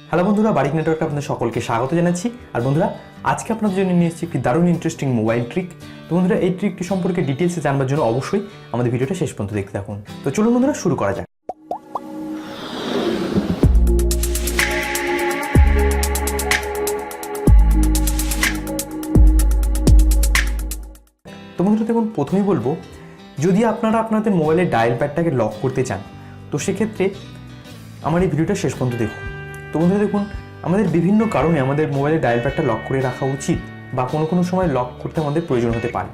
Hello বন্ধুরা, বারিক নেটওয়ার্কে আপনাদের সকলকে স্বাগত জানাচ্ছি। আর বন্ধুরা, আজকে আপনাদের জন্য নিয়ে এসেছি একটি দারুণ ইন্টারেস্টিং মোবাইল ট্রিক। তো বন্ধুরা, এই ট্রিকটি সম্পর্কে ডিটেলসে জানবার জন্য অবশ্যই আমাদের ভিডিওটা শেষ পর্যন্ত দেখতে থাকুন। তো চলুন বন্ধুরা, শুরু করা যাক। তো বন্ধুরা দেখুন, প্রথমেই বলবো, যদি আপনারা আপনাদের মোবাইলের ডায়াল প্যাডটাকে লক করতে চান, তো সেক্ষেত্রে আমার এই ভিডিওটা শেষ পর্যন্ত দেখুন। তো বন্ধুরা দেখুন, আমাদের বিভিন্ন কারণে আমাদের মোবাইলের ডায়াল প্যাডটা লক করে রাখা উচিত, বা কোনো সময় লক করতে আমাদের প্রয়োজন হতে পারে।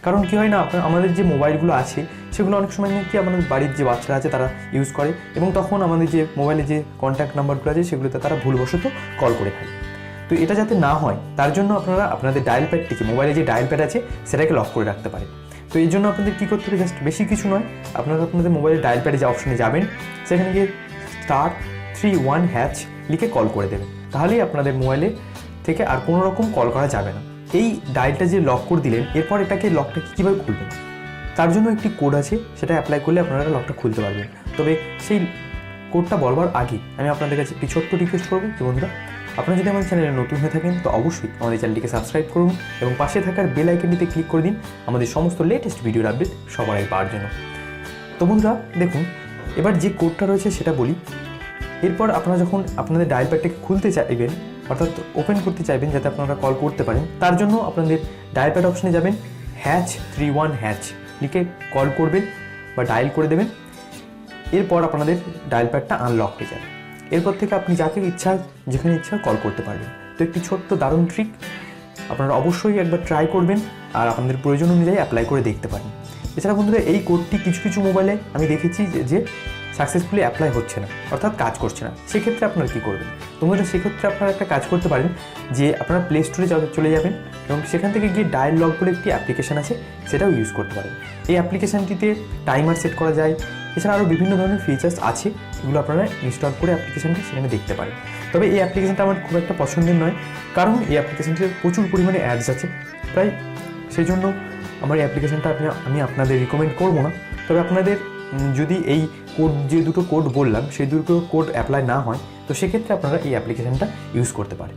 কারণ কি হয় না, আমাদের যে মোবাইলগুলো আছে সেগুলো অনেক সময় নাকি আমাদের বাড়ির যে বাচ্চারা আছে তারা ইউজ করে, এবং তখন আমাদের যে মোবাইলে যে কন্ট্যাক্ট নাম্বারগুলো আছে সেগুলোতে তারা ভুলবশত কল করে থাকে। তো এটা যাতে না হয় তার জন্য আপনারা আপনাদের ডায়াল প্যাডটিকে, মোবাইলে যে ডায়াল প্যাড আছে সেটাকে লক করে রাখতে পারেন। তো এই জন্য আপনাদের কী করতে হবে, জাস্ট বেশি কিছু নয়, আপনারা আপনাদের মোবাইলের ডায়াল প্যাডে যে অপশনে যাবেন সেখানে গিয়ে *31# লিখে কল করে দেবেন। তাহলেই আপনাদের মোবাইলে থেকে আর কোনো রকম কল করা যাবে না। এই ডায়ালটা যে লক করে দিলেন, এরপর লকটাকে কীভাবে খুলবেন, তার জন্য একটি কোড আছে, সেটা অ্যাপ্লাই করলে আপনারা লকটা খুলতে পারবেন। তবে সেই কোডটা বলবার আগে আমি আপনাদের কাছে একটি ছোট্ট রিকোয়েস্ট করবো যে বন্ধুরা, আপনারা যদি আমাদের চ্যানেলে নতুন হয়ে থাকেন তো অবশ্যই আমাদের চ্যানেলটিকে সাবস্ক্রাইব করুন এবং পাশে থাকার বেল আইকনটিতে ক্লিক করে দিন আমাদের সমস্ত লেটেস্ট ভিডিওর আপডেট সবার আগে পাওয়ার জন্য। তো বন্ধুরা দেখুন, এবার যে কোডটা রয়েছে সেটা বলি। এরপর আপনারা যখন আপনাদের ডায়াল প্যাডটাকে খুলতে চাইবেন, অর্থাৎ ওপেন করতে চাইবেন যাতে আপনারা কল করতে পারেন, তার জন্য আপনাদের ডায়াল প্যাড অপশনে যাবেন, #31# লিখে কল করবেন বা ডায়াল করে দেবেন। এরপর আপনাদের ডায়াল প্যাডটা আনলক হয়ে যাবে। এরপর থেকে আপনি যাকে ইচ্ছা, যেখানে ইচ্ছা কল করতে পারবেন। তো একটি ছোট্ট দারুণ ট্রিক, আপনারা অবশ্যই একবার ট্রাই করবেন আর আপনাদের প্রয়োজন অনুযায়ী অ্যাপ্লাই করে দেখতে পারেন। এছাড়া বন্ধুরা, এই কোডটি কিছু মোবাইলে আমি দেখেছি যে সাকসেসফুলি অ্যাপ্লাই হচ্ছে না, অর্থাৎ কাজ করছে না। সেক্ষেত্রে আপনারা কী করবেন? তোমরা সেক্ষেত্রে আপনারা একটা কাজ করতে পারেন যে আপনারা প্লে স্টোরে চলে যাবেন এবং সেখান থেকে গিয়ে ডায়াল লক বলে একটি অ্যাপ্লিকেশান আছে, সেটাও ইউজ করতে পারেন। এই অ্যাপ্লিকেশানটিতে টাইমার সেট করা যায়, এছাড়া আরও বিভিন্ন ধরনের ফিচার্স আছে, এগুলো আপনারা ইনস্টল করে অ্যাপ্লিকেশানটি সেখানে দেখতে পারেন। তবে এই অ্যাপ্লিকেশানটা আমার খুব একটা পছন্দের নয়, কারণ এই অ্যাপ্লিকেশানটিতে প্রচুর পরিমাণে অ্যাডস আছে, প্রায় সেই জন্য আমার এই অ্যাপ্লিকেশানটা আমি আপনাদের রিকমেন্ড করবো না। তবে আপনাদের যদি এই যে দুটো কোড বললাম সেই দুটো কোড অ্যাপ্লাই না হয়, তো সেক্ষেত্রে আপনারা এই অ্যাপ্লিকেশানটা ইউজ করতে পারেন।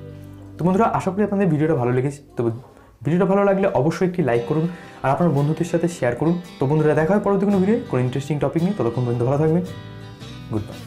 তো বন্ধুরা, আশা করি আপনাদের ভিডিওটা ভালো লেগেছে। তো ভিডিওটা ভালো লাগলে অবশ্যই একটি লাইক করুন আর আপনার বন্ধুদের সাথে শেয়ার করুন। তো বন্ধুরা, দেখা হয় পরবর্তী কোনো ভিডিও কোনো ইন্টারেস্টিং টপিক নিয়ে। ততক্ষণ পর্যন্ত ভালো থাকবেন। Good bye.